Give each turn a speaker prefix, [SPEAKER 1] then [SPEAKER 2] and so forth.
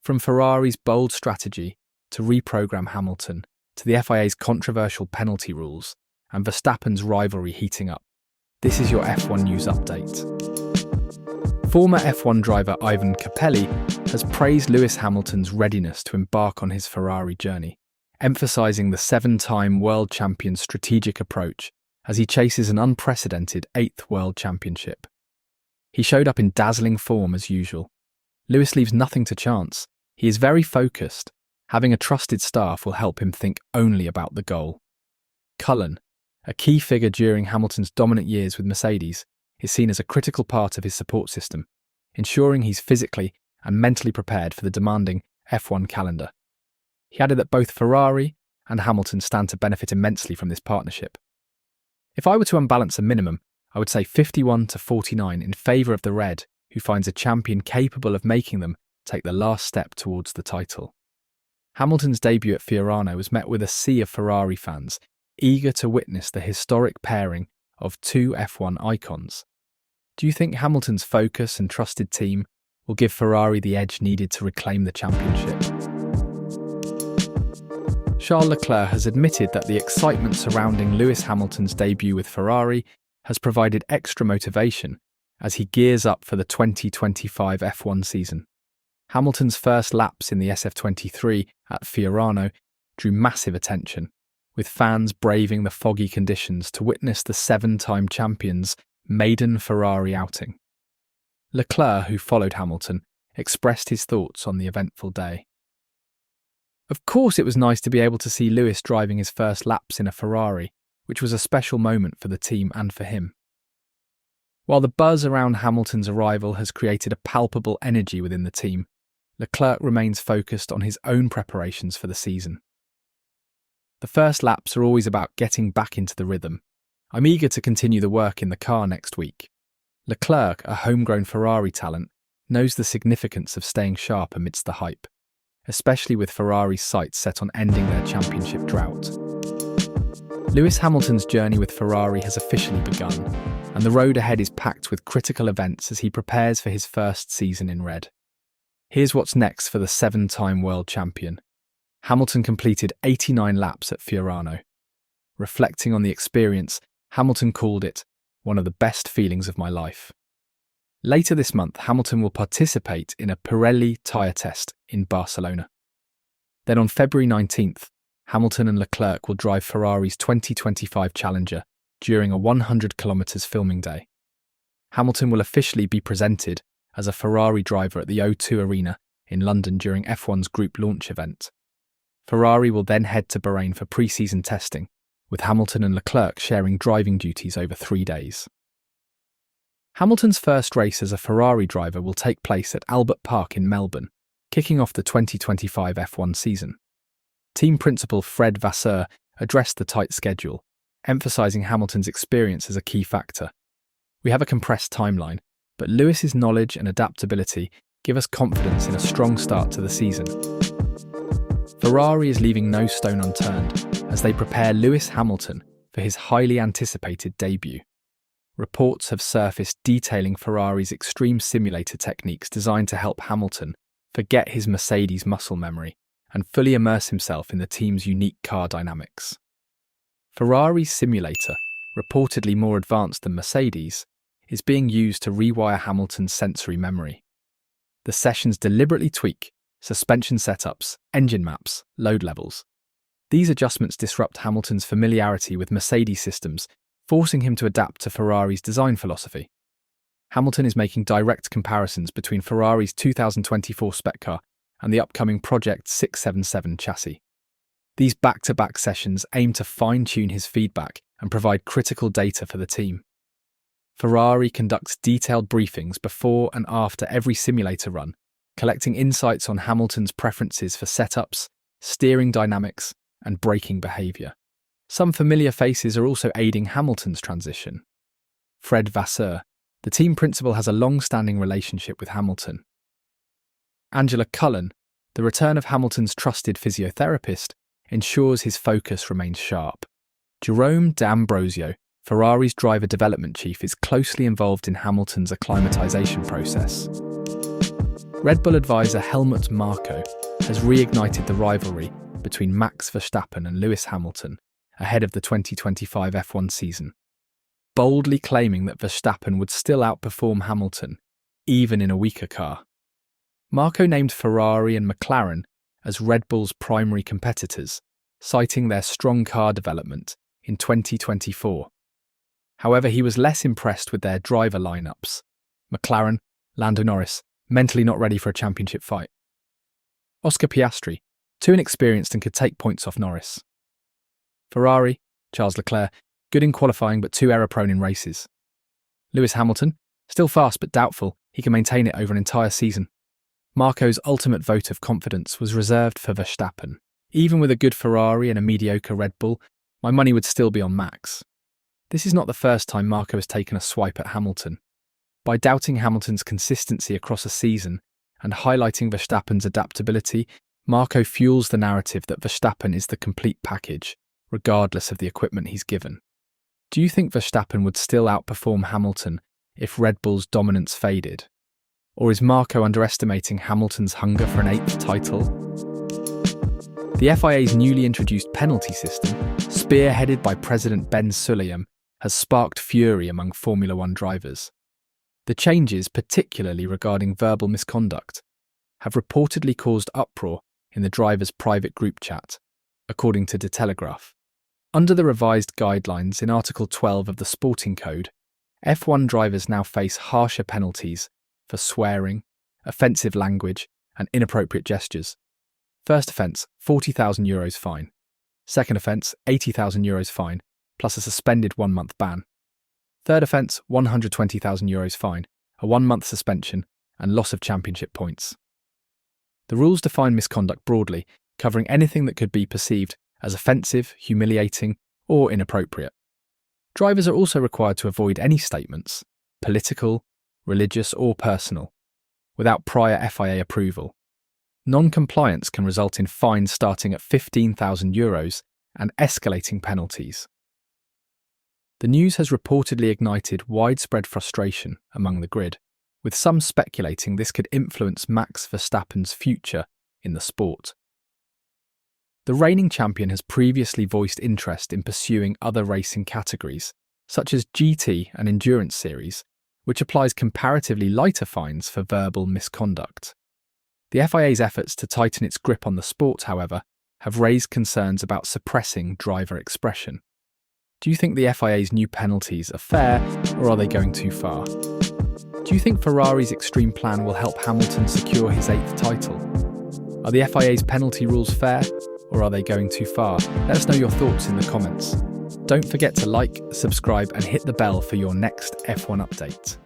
[SPEAKER 1] From Ferrari's bold strategy to reprogram Hamilton, to the FIA's controversial penalty rules, and Verstappen's rivalry heating up, this is your F1 News Update. Former F1 driver Ivan Capelli has praised Lewis Hamilton's readiness to embark on his Ferrari journey, emphasising the seven-time world champion's strategic approach as he chases an unprecedented 8th world championship. He showed up in dazzling form as usual. Lewis leaves nothing to chance. He is very focused. Having a trusted staff will help him think only about the goal. Cullen, a key figure during Hamilton's dominant years with Mercedes, is seen as a critical part of his support system, ensuring he's physically and mentally prepared for the demanding F1 calendar. He added that both Ferrari and Hamilton stand to benefit immensely from this partnership. If I were to unbalance a minimum, I would say 51-49 in favour of the Red, who finds a champion capable of making them take the last step towards the title. Hamilton's debut at Fiorano was met with a sea of Ferrari fans, eager to witness the historic pairing of two F1 icons. Do you think Hamilton's focus and trusted team will give Ferrari the edge needed to reclaim the championship? Charles Leclerc has admitted that the excitement surrounding Lewis Hamilton's debut with Ferrari has provided extra motivation as he gears up for the 2025 F1 season. Hamilton's first laps in the SF23 at Fiorano drew massive attention, with fans braving the foggy conditions to witness the seven-time champion's maiden Ferrari outing. Leclerc, who followed Hamilton, expressed his thoughts on the eventful day. Of course, it was nice to be able to see Lewis driving his first laps in a Ferrari, which was a special moment for the team and for him. While the buzz around Hamilton's arrival has created a palpable energy within the team, Leclerc remains focused on his own preparations for the season. The first laps are always about getting back into the rhythm. I'm eager to continue the work in the car next week. Leclerc, a homegrown Ferrari talent, knows the significance of staying sharp amidst the hype, especially with Ferrari's sights set on ending their championship drought. Lewis Hamilton's journey with Ferrari has officially begun, and the road ahead is packed with critical events as he prepares for his first season in red. Here's what's next for the seven-time world champion. Hamilton completed 89 laps at Fiorano. Reflecting on the experience, Hamilton called it one of the best feelings of my life. Later this month, Hamilton will participate in a Pirelli tyre test in Barcelona. Then on February 19th, Hamilton and Leclerc will drive Ferrari's 2025 Challenger during a 100 km filming day. Hamilton will officially be presented as a Ferrari driver at the O2 Arena in London during F1's group launch event. Ferrari will then head to Bahrain for pre-season testing, with Hamilton and Leclerc sharing driving duties over 3 days. Hamilton's first race as a Ferrari driver will take place at Albert Park in Melbourne, kicking off the 2025 F1 season. Team principal Fred Vasseur addressed the tight schedule, emphasising Hamilton's experience as a key factor. We have a compressed timeline, but Lewis's knowledge and adaptability give us confidence in a strong start to the season. Ferrari is leaving no stone unturned as they prepare Lewis Hamilton for his highly anticipated debut. Reports have surfaced detailing Ferrari's extreme simulator techniques designed to help Hamilton forget his Mercedes muscle memory and fully immerse himself in the team's unique car dynamics. Ferrari's simulator, reportedly more advanced than Mercedes, is being used to rewire Hamilton's sensory memory. The sessions deliberately tweak suspension setups, engine maps, load levels. These adjustments disrupt Hamilton's familiarity with Mercedes systems, forcing him to adapt to Ferrari's design philosophy. Hamilton is making direct comparisons between Ferrari's 2024 spec car and the upcoming Project 677 chassis. These back-to-back sessions aim to fine-tune his feedback and provide critical data for the team. Ferrari conducts detailed briefings before and after every simulator run, collecting insights on Hamilton's preferences for setups, steering dynamics, and braking behaviour. Some familiar faces are also aiding Hamilton's transition. Fred Vasseur, the team principal, has a long-standing relationship with Hamilton. Angela Cullen, the return of Hamilton's trusted physiotherapist, ensures his focus remains sharp. Jerome D'Ambrosio, Ferrari's driver development chief, is closely involved in Hamilton's acclimatization process. Red Bull advisor Helmut Marko has reignited the rivalry between Max Verstappen and Lewis Hamilton ahead of the 2025 F1 season, boldly claiming that Verstappen would still outperform Hamilton, even in a weaker car. Marko named Ferrari and McLaren as Red Bull's primary competitors, citing their strong car development in 2024. However, he was less impressed with their driver lineups. McLaren, Lando Norris, mentally not ready for a championship fight. Oscar Piastri, too inexperienced and could take points off Norris. Ferrari, Charles Leclerc, good in qualifying but too error-prone in races. Lewis Hamilton, still fast but doubtful he can maintain it over an entire season. Marko's ultimate vote of confidence was reserved for Verstappen. Even with a good Ferrari and a mediocre Red Bull, my money would still be on Max. This is not the first time Marko has taken a swipe at Hamilton. By doubting Hamilton's consistency across a season and highlighting Verstappen's adaptability, Marko fuels the narrative that Verstappen is the complete package, regardless of the equipment he's given. Do you think Verstappen would still outperform Hamilton if Red Bull's dominance faded? Or is Marko underestimating Hamilton's hunger for an 8th title? The FIA's newly introduced penalty system, spearheaded by President Ben Sulayem, has sparked fury among Formula One drivers. The changes, particularly regarding verbal misconduct, have reportedly caused uproar in the drivers' private group chat, according to De Telegraph. Under the revised guidelines in Article 12 of the Sporting Code, F1 drivers now face harsher penalties for swearing, offensive language, and inappropriate gestures. First offence, €40,000 fine. Second offence, €80,000 fine, plus a suspended 1-month ban. Third offence, €120,000 fine, a 1-month suspension, and loss of championship points. The rules define misconduct broadly, covering anything that could be perceived as offensive, humiliating, or inappropriate. Drivers are also required to avoid any statements, political, religious, or personal, without prior FIA approval. Non-compliance can result in fines starting at €15,000 and escalating penalties. The news has reportedly ignited widespread frustration among the grid, with some speculating this could influence Max Verstappen's future in the sport. The reigning champion has previously voiced interest in pursuing other racing categories, such as GT and Endurance Series, which applies comparatively lighter fines for verbal misconduct. The FIA's efforts to tighten its grip on the sport, however, have raised concerns about suppressing driver expression. Do you think the FIA's new penalties are fair, or are they going too far? Do you think Ferrari's extreme plan will help Hamilton secure his 8th title? Are the FIA's penalty rules fair, or are they going too far? Let us know your thoughts in the comments. Don't forget to like, subscribe, and hit the bell for your next F1 update.